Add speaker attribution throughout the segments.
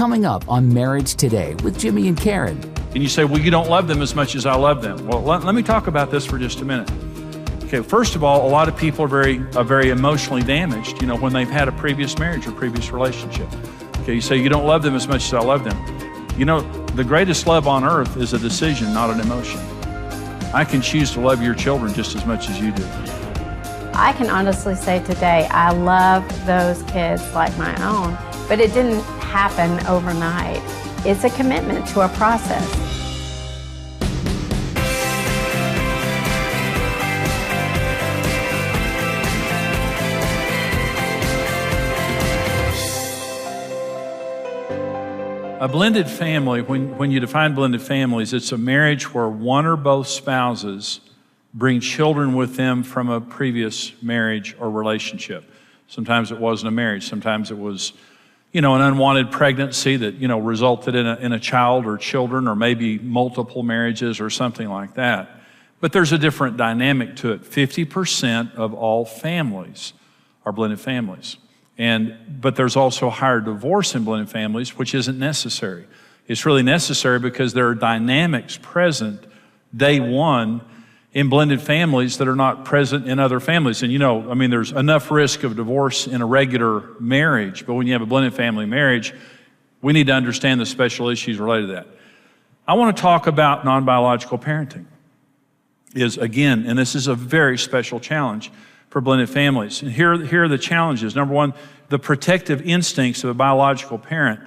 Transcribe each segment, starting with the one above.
Speaker 1: coming up on Marriage Today with Jimmy and Karen.
Speaker 2: And you say, well, you don't love them as much as I love them. Well, let me talk about this for just a minute. Okay, first of all, a lot of people are very emotionally damaged, when they've had a previous marriage or previous relationship. Okay, you say, you don't love them as much as I love them. The greatest love on earth is a decision, not an emotion. I can choose to love your children just as much as you do.
Speaker 3: I can honestly say today, I love those kids like my own, but it didn't happen overnight. It's a commitment to a process.
Speaker 2: A blended family, when you define blended families, it's a marriage where one or both spouses bring children with them from a previous marriage or relationship. Sometimes it wasn't a marriage. Sometimes it was, an unwanted pregnancy that, resulted in a child or children, or maybe multiple marriages or something like that. But there's a different dynamic to it. 50% of all families are blended families. But there's also higher divorce in blended families, which isn't necessary. It's really necessary because there are dynamics present day one in blended families that are not present in other families. And there's enough risk of divorce in a regular marriage, but when you have a blended family marriage, we need to understand the special issues related to that. I want to talk about non-biological parenting. And this is a very special challenge for blended families. And here are the challenges. Number one, the protective instincts of a biological parent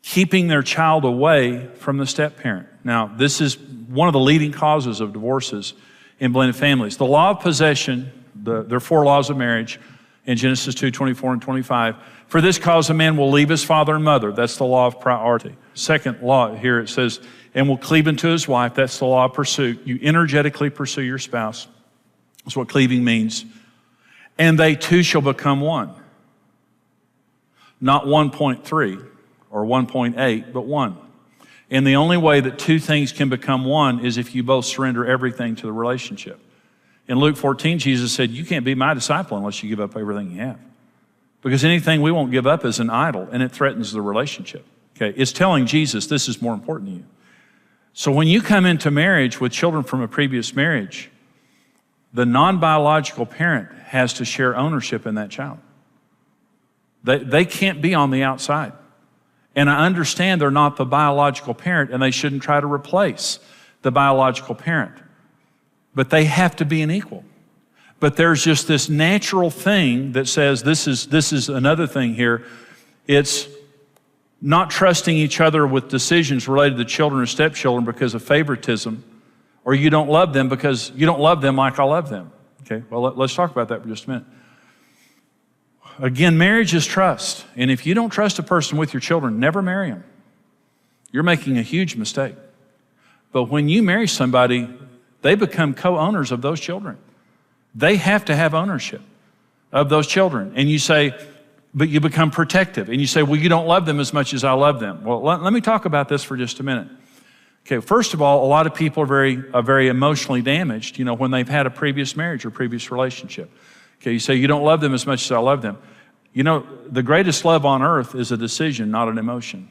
Speaker 2: keeping their child away from the step-parent. Now, this is one of the leading causes of divorces in blended families. The law of possession, there are 4 laws of marriage in Genesis 2:24 and 25. For this cause, a man will leave his father and mother. That's the law of priority. Second law here, it says, and will cleave unto his wife. That's the law of pursuit. You energetically pursue your spouse. That's what cleaving means. And they two shall become one. Not 1.3 or 1.8, but one. And the only way that two things can become one is if you both surrender everything to the relationship. In Luke 14, Jesus said, you can't be my disciple unless you give up everything you have. Because anything we won't give up is an idol, and it threatens the relationship. Okay, it's telling Jesus this is more important to you. So when you come into marriage with children from a previous marriage, the non-biological parent has to share ownership in that child. They can't be on the outside. And I understand they're not the biological parent and they shouldn't try to replace the biological parent. But they have to be an equal. But there's just this natural thing that says this is another thing here. It's not trusting each other with decisions related to children or stepchildren because of favoritism, or you don't love them because you don't love them like I love them. Okay, well, let's talk about that for just a minute. Again, marriage is trust. And if you don't trust a person with your children, never marry them. You're making a huge mistake. But when you marry somebody, they become co-owners of those children. They have to have ownership of those children. And you say, but you become protective. And you say, well, you don't love them as much as I love them. Well, let me talk about this for just a minute. Okay, first of all, a lot of people are very emotionally damaged, when they've had a previous marriage or previous relationship. Okay, you say, you don't love them as much as I love them. The greatest love on earth is a decision, not an emotion.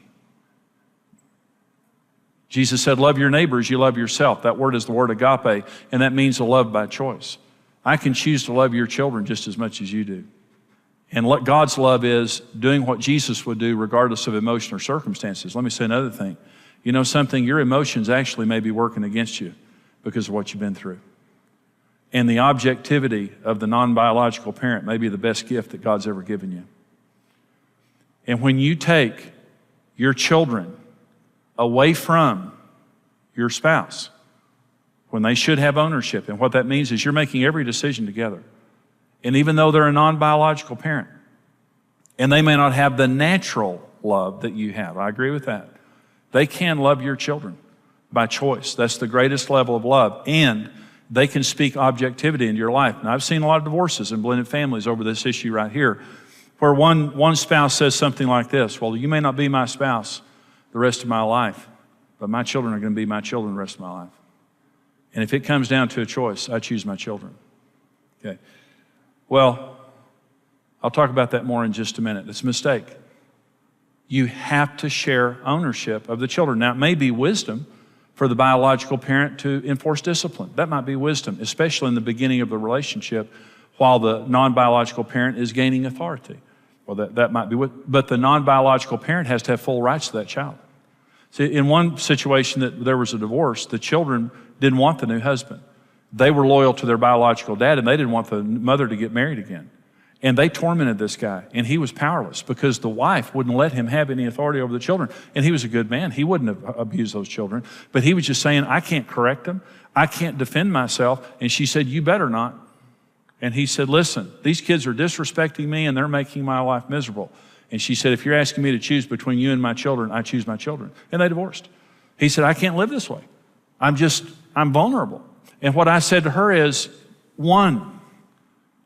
Speaker 2: Jesus said, love your neighbor as you love yourself. That word is the word agape, and that means a love by choice. I can choose to love your children just as much as you do. And what God's love is doing what Jesus would do regardless of emotion or circumstances. Let me say another thing. You know something? Your emotions actually may be working against you because of what you've been through. And the objectivity of the non-biological parent may be the best gift that God's ever given you. And when you take your children away from your spouse, when they should have ownership, and what that means is you're making every decision together. And even though they're a non-biological parent, and they may not have the natural love that you have, I agree with that. They can love your children by choice. That's the greatest level of love. And they can speak objectivity into your life. Now, I've seen a lot of divorces in blended families over this issue right here, where one spouse says something like this, well, you may not be my spouse the rest of my life, but my children are going to be my children the rest of my life. And if it comes down to a choice, I choose my children. Okay. Well, I'll talk about that more in just a minute. It's a mistake. You have to share ownership of the children. Now, it may be wisdom for the biological parent to enforce discipline. That might be wisdom, especially in the beginning of the relationship while the non-biological parent is gaining authority. Well, that might be but the non-biological parent has to have full rights to that child. See, in one situation that there was a divorce, the children didn't want the new husband. They were loyal to their biological dad, and they didn't want the mother to get married again. And they tormented this guy, and he was powerless because the wife wouldn't let him have any authority over the children. And he was a good man. He wouldn't have abused those children. But he was just saying, I can't correct them. I can't defend myself. And she said, you better not. And he said, listen, these kids are disrespecting me, and they're making my life miserable. And she said, if you're asking me to choose between you and my children, I choose my children. And they divorced. He said, I can't live this way. I'm vulnerable. And what I said to her is, one,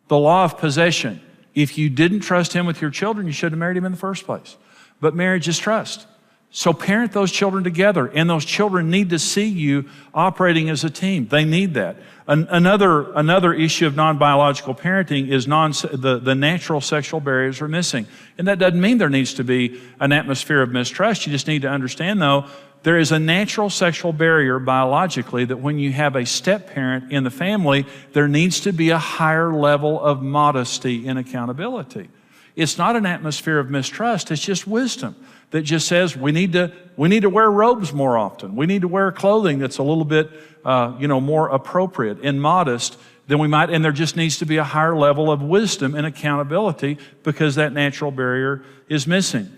Speaker 2: the law of possession. If you didn't trust him with your children, you should have married him in the first place. But marriage is trust. So parent those children together, and those children need to see you operating as a team. They need that. Another issue of non-biological parenting is the natural sexual barriers are missing. And that doesn't mean there needs to be an atmosphere of mistrust. You just need to understand, though, there is a natural sexual barrier biologically that when you have a step-parent in the family, there needs to be a higher level of modesty and accountability. It's not an atmosphere of mistrust, it's just wisdom that just says we need to wear robes more often. We need to wear clothing that's a little bit more appropriate and modest than we might, and there just needs to be a higher level of wisdom and accountability because that natural barrier is missing.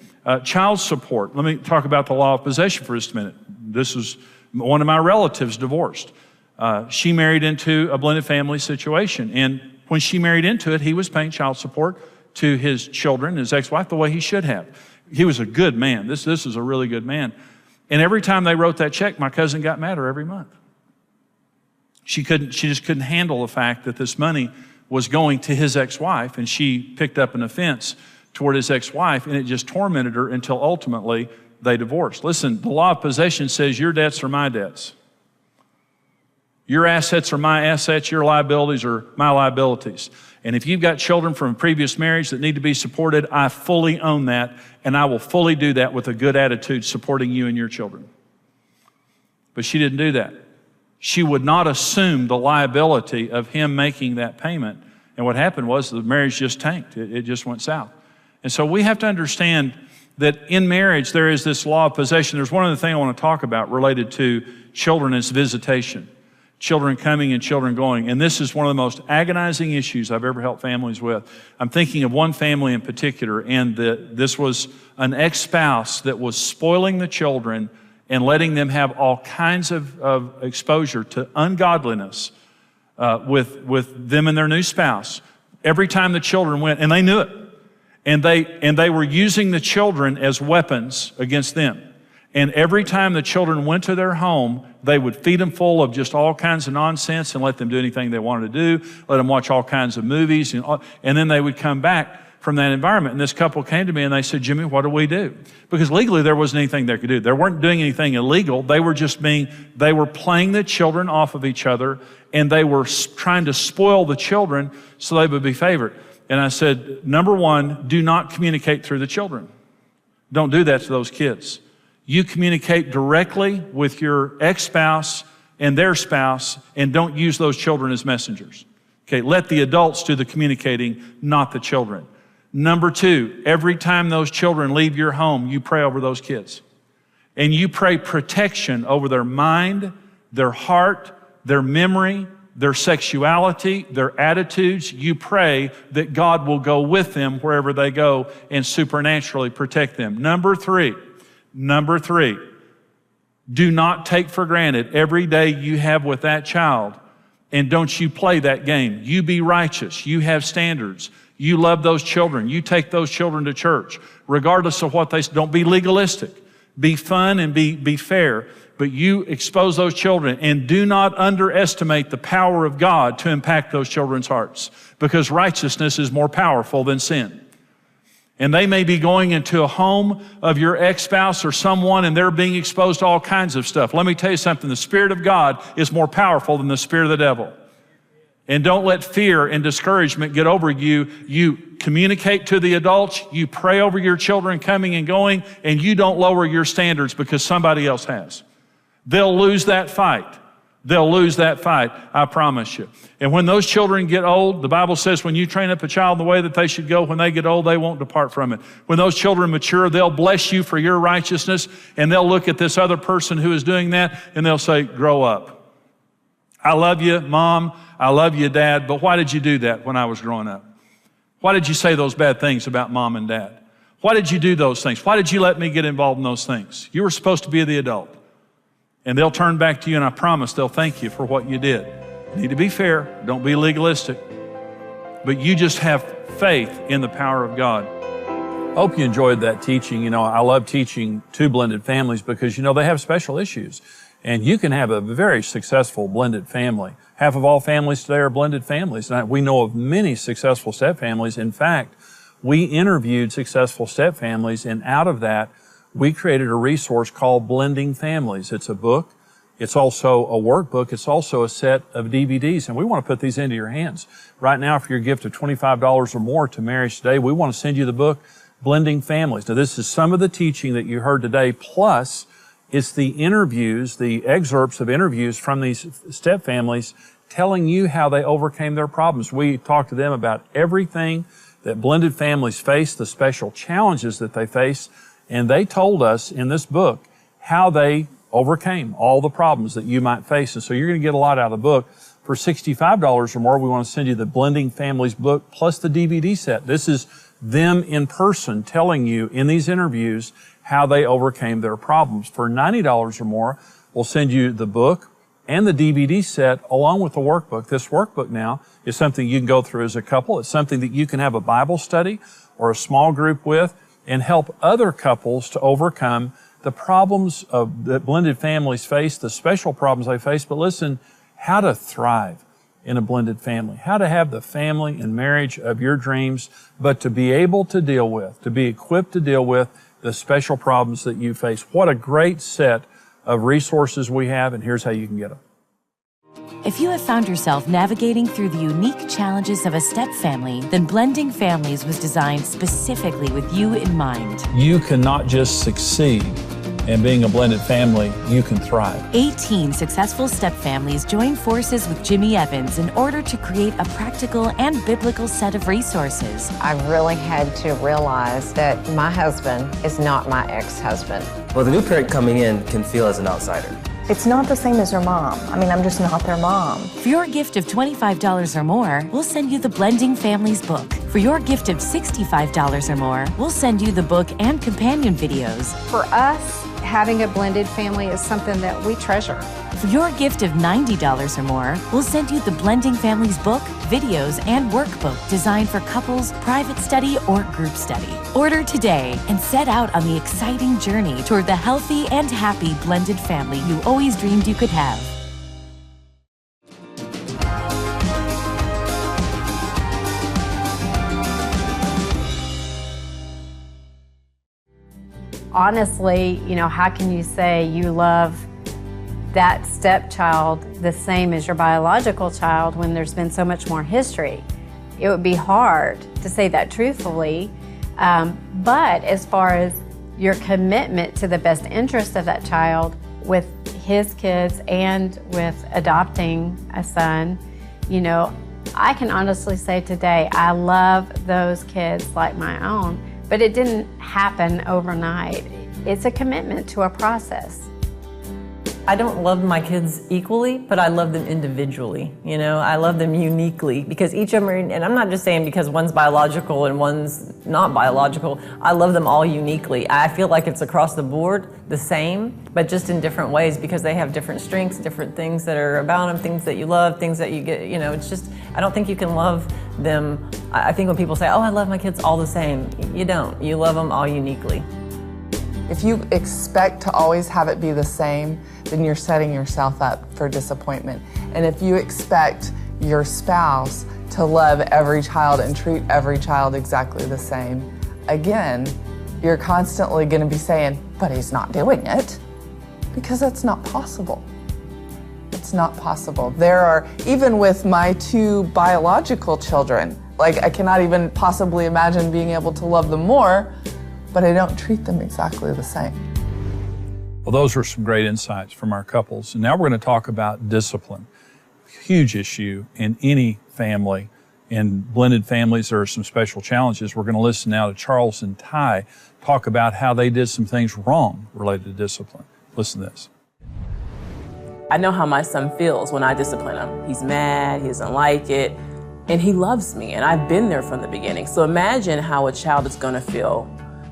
Speaker 2: Child support. Let me talk about the law of possession for just a minute. This is one of my relatives divorced. She married into a blended family situation, and when she married into it, he was paying child support to his children, his ex-wife, the way he should have. He was a good man. This is a really good man. And every time they wrote that check, my cousin got madder every month. She just couldn't handle the fact that this money was going to his ex-wife, and she picked up an offense toward his ex-wife, and it just tormented her until ultimately they divorced. Listen, the law of possession says your debts are my debts. Your assets are my assets, your liabilities are my liabilities. And if you've got children from a previous marriage that need to be supported, I fully own that, and I will fully do that with a good attitude supporting you and your children. But she didn't do that. She would not assume the liability of him making that payment. And what happened was the marriage just tanked. It just went south. And so we have to understand that in marriage, there is this law of possession. There's one other thing I want to talk about related to children is visitation. Children coming and children going. And this is one of the most agonizing issues I've ever helped families with. I'm thinking of one family in particular, and this was an ex-spouse that was spoiling the children and letting them have all kinds of exposure to ungodliness with them and their new spouse. Every time the children went, and they knew it, and they were using the children as weapons against them. And every time the children went to their home, they would feed them full of just all kinds of nonsense and let them do anything they wanted to do, let them watch all kinds of movies, and then they would come back from that environment. And this couple came to me and they said, Jimmy, what do we do? Because legally there wasn't anything they could do. They weren't doing anything illegal. They were playing the children off of each other, and they were trying to spoil the children so they would be favored. And I said, number one, do not communicate through the children. Don't do that to those kids. You communicate directly with your ex-spouse and their spouse, and don't use those children as messengers. Okay, let the adults do the communicating, not the children. Number two, every time those children leave your home, you pray over those kids. And you pray protection over their mind, their heart, their memory, their sexuality, their attitudes. You pray that God will go with them wherever they go and supernaturally protect them. Number three, do not take for granted every day you have with that child, and don't you play that game. You be righteous. You have standards. You love those children. You take those children to church, regardless of what don't be legalistic. Be fun and be fair, but you expose those children, and do not underestimate the power of God to impact those children's hearts, because righteousness is more powerful than sin. And they may be going into a home of your ex-spouse or someone, and they're being exposed to all kinds of stuff. Let me tell you something. The Spirit of God is more powerful than the spirit of the devil. And don't let fear and discouragement get over you. You communicate to the adults, you pray over your children coming and going, and you don't lower your standards because somebody else has. They'll lose that fight. They'll lose that fight, I promise you. And when those children get old, the Bible says when you train up a child in the way that they should go, when they get old, they won't depart from it. When those children mature, they'll bless you for your righteousness, and they'll look at this other person who is doing that, and they'll say, grow up. I love you, Mom. I love you, Dad, but why did you do that when I was growing up? Why did you say those bad things about Mom and Dad? Why did you do those things? Why did you let me get involved in those things? You were supposed to be the adult. And they'll turn back to you, and I promise they'll thank you for what you did. You need to be fair. Don't be legalistic. But you just have faith in the power of God. Hope you enjoyed that teaching. You know, I love teaching to blended families because, you know, they have special issues. And you can have a very successful blended family. Half of all families today are blended families. And we know of many successful step families. In fact, we interviewed successful step families, and out of that, we created a resource called Blending Families. It's a book. It's also a workbook. It's also a set of DVDs, and we want to put these into your hands. Right now, for your gift of $25 or more to Marriage Today, we want to send you the book, Blending Families. Now, this is some of the teaching that you heard today, plus it's the interviews, the excerpts of interviews from these step families telling you how they overcame their problems. We talked to them about everything that blended families face, the special challenges that they face, and they told us in this book how they overcame all the problems that you might face. And so you're going to get a lot out of the book. For $65 or more, we want to send you the Blending Families book plus the DVD set. This is them in person telling you in these interviews how they overcame their problems. For $90 or more, we'll send you the book and the DVD set along with the workbook. This workbook now is something you can go through as a couple. It's something that you can have a Bible study or a small group with and help other couples to overcome the problems that blended families face, the special problems they face. But listen, how to thrive in a blended family, how to have the family and marriage of your dreams, but to be able to deal with, to be equipped to deal with the special problems that you face. What a great set of resources we have, and here's how you can get them.
Speaker 4: If you have found yourself navigating through the unique challenges of a step family, then Blending Families was designed specifically with you in mind.
Speaker 2: You cannot just succeed in being a blended family, you can thrive.
Speaker 4: 18 successful step families joined forces with Jimmy Evans in order to create a practical and biblical set of resources.
Speaker 5: I really had to realize that my husband is not my ex-husband.
Speaker 6: Well, the new parent coming in can feel as an outsider.
Speaker 7: It's not the same as their mom. I mean, I'm just not their mom.
Speaker 4: For your gift of $25 or more, we'll send you the Blending Families book. For your gift of $65 or more, we'll send you the book and companion videos.
Speaker 3: For us, having a blended family is something that we treasure.
Speaker 4: For your gift of $90 or more, we'll send you the Blending Families book, videos, and workbook designed for couples, private study, or group study. Order today and set out on the exciting journey toward the healthy and happy blended family you always dreamed you could have.
Speaker 3: Honestly, you know, how can you say you love that stepchild the same as your biological child when there's been so much more history? It would be hard to say that truthfully, but as far as your commitment to the best interest of that child with his kids and with adopting a son, you know, I can honestly say today I love those kids like my own. But it didn't happen overnight. It's a commitment to a process.
Speaker 8: I don't love my kids equally, but I love them individually. You know, I love them uniquely because each of them are, and I'm not just saying because one's biological and one's not biological. I love them all uniquely. I feel like it's across the board the same, but just in different ways because they have different strengths, different things that are about them, things that you love, things that you get, you know, it's just, I don't think you can love them. I think when people say, oh, I love my kids all the same, you don't. You love them all uniquely.
Speaker 9: If you expect to always have it be the same, then you're setting yourself up for disappointment. And if you expect your spouse to love every child and treat every child exactly the same, again, you're constantly going to be saying, but he's not doing it, because that's not possible. It's not possible. There are, even with my 2 biological children, like I cannot even possibly imagine being able to love them more, but I don't treat them exactly the same.
Speaker 2: Well, those were some great insights from our couples. And now we're going to talk about discipline. Huge issue in any family. In blended families, there are some special challenges. We're going to listen now to Charles and Ty talk about how they did some things wrong related to discipline. Listen to this.
Speaker 10: I know how my son feels when I discipline him. He's mad, he doesn't like it, and he loves me, and I've been there from the beginning. So imagine how a child is going to feel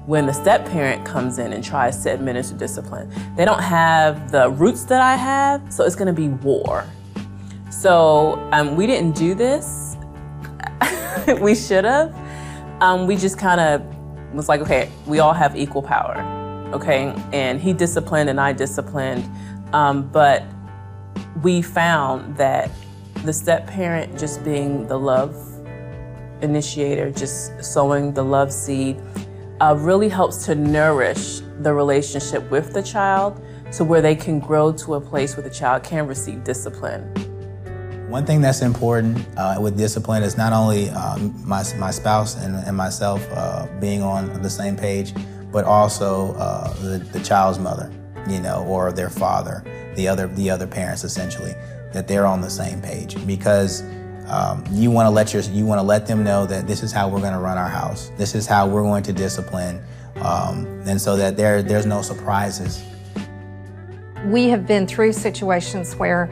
Speaker 10: when the step-parent comes in and tries to administer discipline. They don't have the roots that I have, so it's going to be war. So we didn't do this. We should have. We just kind of was like, okay, we all have equal power, okay? And he disciplined and I disciplined, but we found that the step-parent just being the love initiator, just sowing the love seed, really helps to nourish the relationship with the child to where they can grow to a place where the child can receive discipline.
Speaker 11: One thing that's important with discipline is not only my spouse and myself being on the same page, but also the child's mother, or their father, the other parents essentially, that they're on the same page, because you want to let them know that this is how we're going to run our house, this is how we're going to discipline, and so that there's no surprises.
Speaker 7: We have been through situations where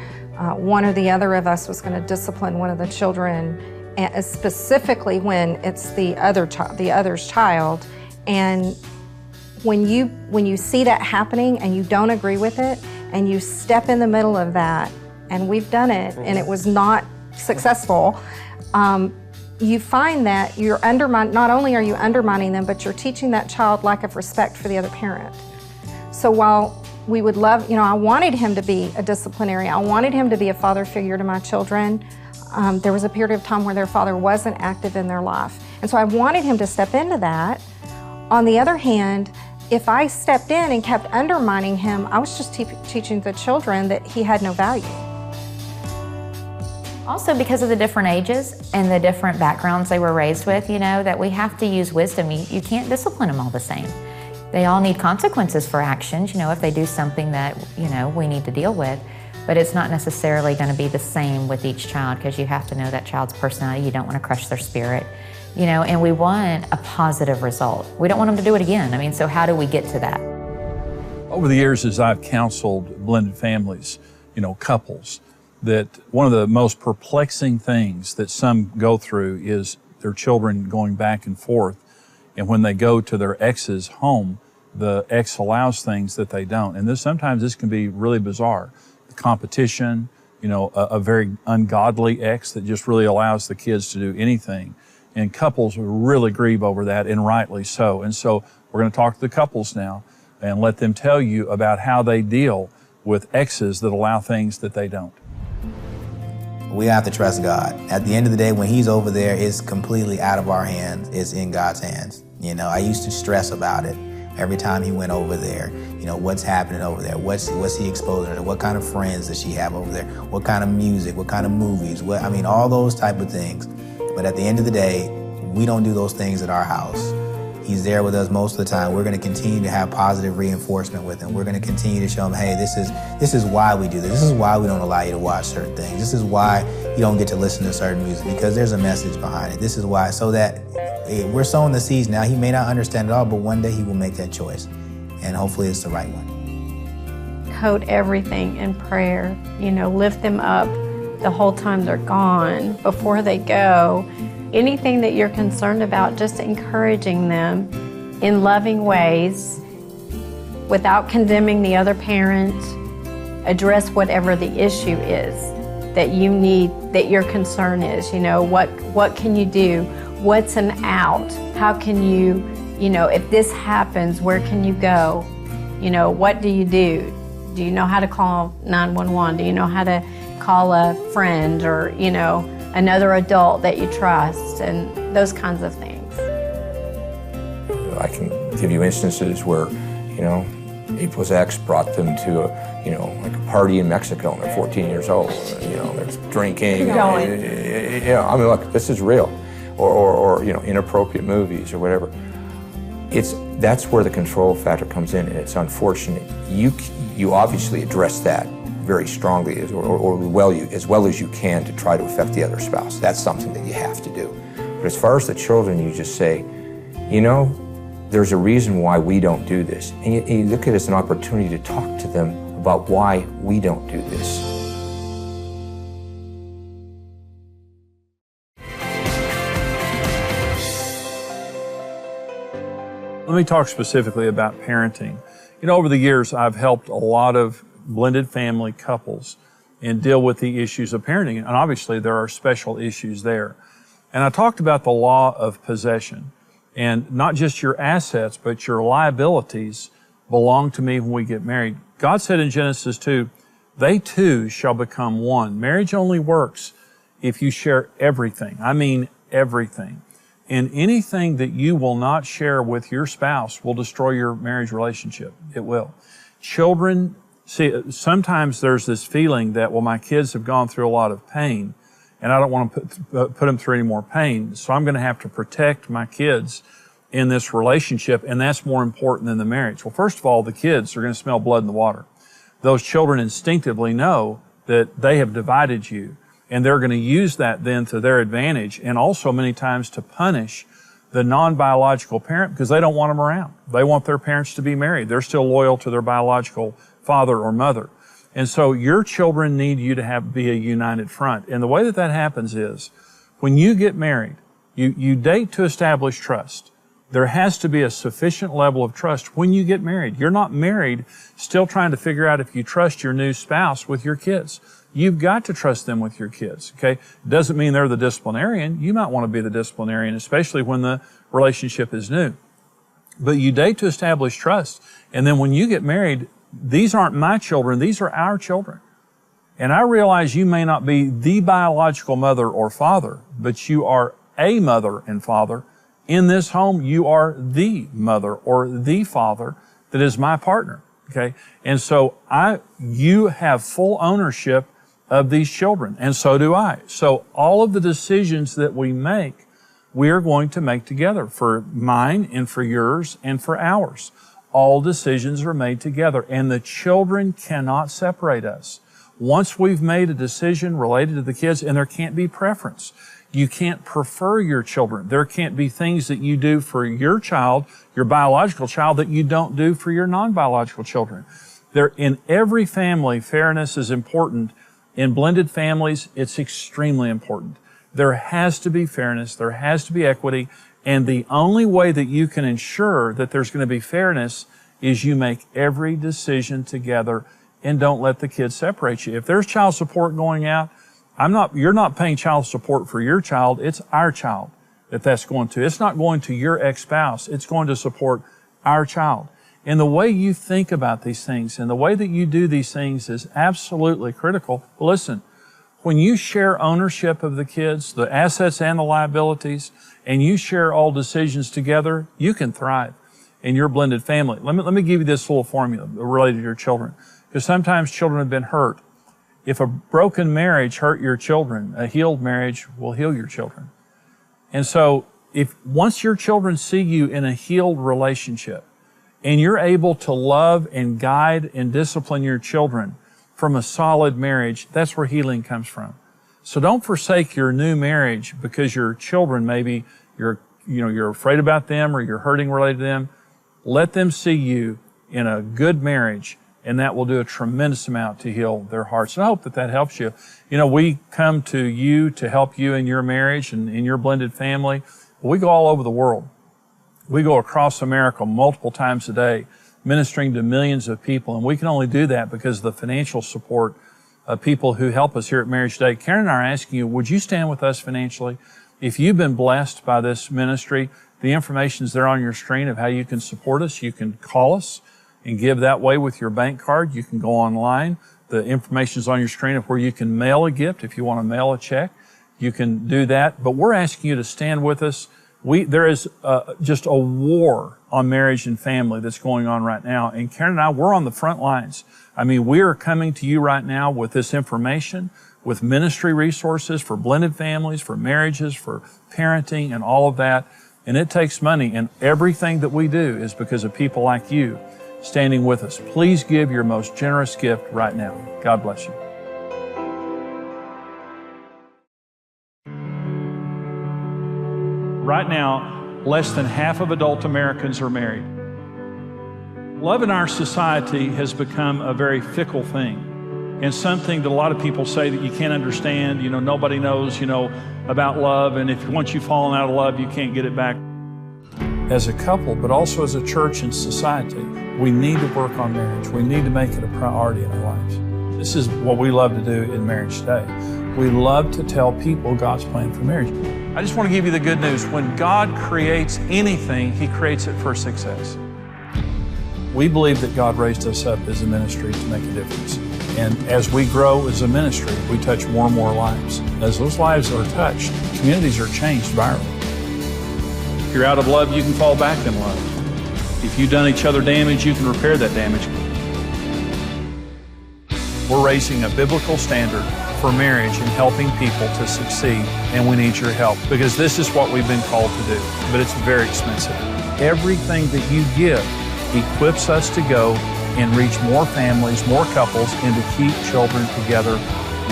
Speaker 7: one or the other of us was going to discipline one of the children, and specifically when it's the other's child. And when you see that happening and you don't agree with it, and you step in the middle of that, and we've done it, and it was not successful, you find that you're not only are you undermining them, but you're teaching that child lack of respect for the other parent. So while we would love, I wanted him to be a disciplinarian. I wanted him to be a father figure to my children. There was a period of time where their father wasn't active in their life. And so I wanted him to step into that. On the other hand, if I stepped in and kept undermining him, I was just teaching the children that he had no value.
Speaker 12: Also, because of the different ages and the different backgrounds they were raised with, that we have to use wisdom. You can't discipline them all the same. They all need consequences for actions, if they do something that, we need to deal with. But it's not necessarily going to be the same with each child, because you have to know that child's personality. You don't want to crush their spirit, and we want a positive result. We don't want them to do it again. So how do we get to that?
Speaker 2: Over the years, as I've counseled blended families, couples, that one of the most perplexing things that some go through is their children going back and forth. And when they go to their ex's home, the ex allows things that they don't. And sometimes this can be really bizarre. The competition, a very ungodly ex that just really allows the kids to do anything. And couples really grieve over that, and rightly so. And so we're going to talk to the couples now and let them tell you about how they deal with exes that allow things that they don't.
Speaker 11: We have to trust God. At the end of the day, when He's over there, it's completely out of our hands. It's in God's hands. I used to stress about it every time He went over there. What's happening over there? What's He exposing her to? What kind of friends does she have over there? What kind of music? What kind of movies? All those type of things. But at the end of the day, we don't do those things at our house. He's there with us most of the time. We're going to continue to have positive reinforcement with Him. We're going to continue to show Him, hey, this is why we do this. This is why we don't allow you to watch certain things. This is why you don't get to listen to certain music, because there's a message behind it. This is why, so that we're sowing the seeds now. He may not understand it all, but one day He will make that choice, and hopefully it's the right one.
Speaker 3: Coat everything in prayer. Lift them up the whole time they're gone, before they go. Anything that you're concerned about, just encouraging them in loving ways without condemning the other parent. Address whatever the issue is that you need, that your concern is. What can you do? What's an out? How can you, if this happens, where can you go? What do you do? Do you know how to call 911? Do you know how to call a friend or, another adult that you trust, and those kinds of things?
Speaker 13: I can give you instances where, A plus X brought them to like a party in Mexico, and they're 14 years old. They're drinking. I mean, look, this is real. Or inappropriate movies or whatever. That's where the control factor comes in, and it's unfortunate. You obviously address that very strongly, as well as you can, to try to affect the other spouse. That's something that you have to do. But as far as the children, you just say, there's a reason why we don't do this. And you look at it as an opportunity to talk to them about why we don't do this.
Speaker 2: Let me talk specifically about parenting. Over the years, I've helped a lot of blended family couples and deal with the issues of parenting. And obviously, there are special issues there. And I talked about the law of possession. And not just your assets, but your liabilities belong to me when we get married. God said in Genesis 2, they two shall become one. Marriage only works if you share everything. I mean everything. And anything that you will not share with your spouse will destroy your marriage relationship. It will. Children, see, sometimes there's this feeling that, well, my kids have gone through a lot of pain, and I don't want to put them through any more pain, so I'm going to have to protect my kids in this relationship, and that's more important than the marriage. Well, first of all, the kids are going to smell blood in the water. Those children instinctively know that they have divided you, and they're going to use that then to their advantage, and also many times to punish the non-biological parent because they don't want them around. They want their parents to be married. They're still loyal to their biological father or mother. And so your children need you to be a united front. And the way that happens is when you get married, you date to establish trust. There has to be a sufficient level of trust when you get married. You're not married still trying to figure out if you trust your new spouse with your kids. You've got to trust them with your kids, okay? Doesn't mean they're the disciplinarian. You might want to be the disciplinarian, especially when the relationship is new. But you date to establish trust. And then when you get married, these aren't my children, these are our children. And I realize you may not be the biological mother or father, but you are a mother and father. In this home, you are the mother or the father that is my partner, okay? And so you have full ownership of these children, and so do I. So all of the decisions that we make, we are going to make together, for mine and for yours and for ours. All decisions are made together, and the children cannot separate us. Once we've made a decision related to the kids, and there can't be preference. You can't prefer your children. There can't be things that you do for your child, your biological child, that you don't do for your non-biological children. In every family, fairness is important. In blended families, it's extremely important. There has to be fairness, there has to be equity, and the only way that you can ensure that there's going to be fairness is you make every decision together and don't let the kids separate you. If there's child support going out, you're not paying child support for your child, it's our child that's going to. It's not going to your ex-spouse, it's going to support our child. And the way you think about these things and the way that you do these things is absolutely critical. Listen, when you share ownership of the kids, the assets and the liabilities, and you share all decisions together, you can thrive in your blended family. Let me give you this little formula related to your children, because sometimes children have been hurt. If a broken marriage hurt your children, a healed marriage will heal your children. And so once your children see you in a healed relationship, and you're able to love and guide and discipline your children from a solid marriage, that's where healing comes from. So don't forsake your new marriage because your children, maybe you're afraid about them or you're hurting related to them. Let them see you in a good marriage, and that will do a tremendous amount to heal their hearts. And I hope that helps you. We come to you to help you in your marriage and in your blended family. We go all over the world. We go across America multiple times a day, ministering to millions of people, and we can only do that because of the financial support of people who help us here at Marriage Today. Karen and I are asking you, would you stand with us financially? If you've been blessed by this ministry, the information is there on your screen of how you can support us. You can call us and give that way with your bank card. You can go online. The information is on your screen of where you can mail a gift. If you want to mail a check, you can do that. But we're asking you to stand with us There is just a war on marriage and family that's going on right now. And Karen and I, we're on the front lines. I mean, we are coming to you right now with this information, with ministry resources for blended families, for marriages, for parenting, and all of that. And it takes money. And everything that we do is because of people like you standing with us. Please give your most generous gift right now. God bless you. Right now, less than half of adult Americans are married. Love in our society has become a very fickle thing, and something that a lot of people say that you can't understand. Nobody knows, about love, and once you've fallen out of love, you can't get it back. As a couple, but also as a church and society, we need to work on marriage. We need to make it a priority in our lives. This is what we love to do in Marriage Today. We love to tell people God's plan for marriage. I just want to give you the good news. When God creates anything, He creates it for success. We believe that God raised us up as a ministry to make a difference. And as we grow as a ministry, we touch more and more lives. As those lives are touched, communities are changed virally. If you're out of love, you can fall back in love. If you've done each other damage, you can repair that damage. We're raising a biblical standard for marriage and helping people to succeed, and we need your help because this is what we've been called to do, but it's very expensive. Everything that you give equips us to go and reach more families, more couples, and to keep children together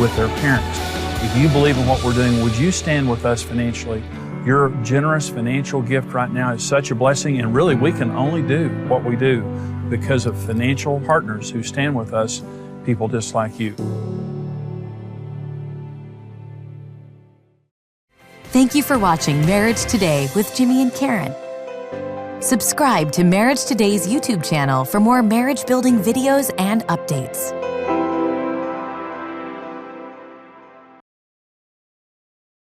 Speaker 2: with their parents. If you believe in what we're doing, would you stand with us financially? Your generous financial gift right now is such a blessing, and really we can only do what we do because of financial partners who stand with us, people just like you.
Speaker 4: Thank you for watching Marriage Today with Jimmy and Karen. Subscribe to Marriage Today's YouTube channel for more marriage-building videos and updates.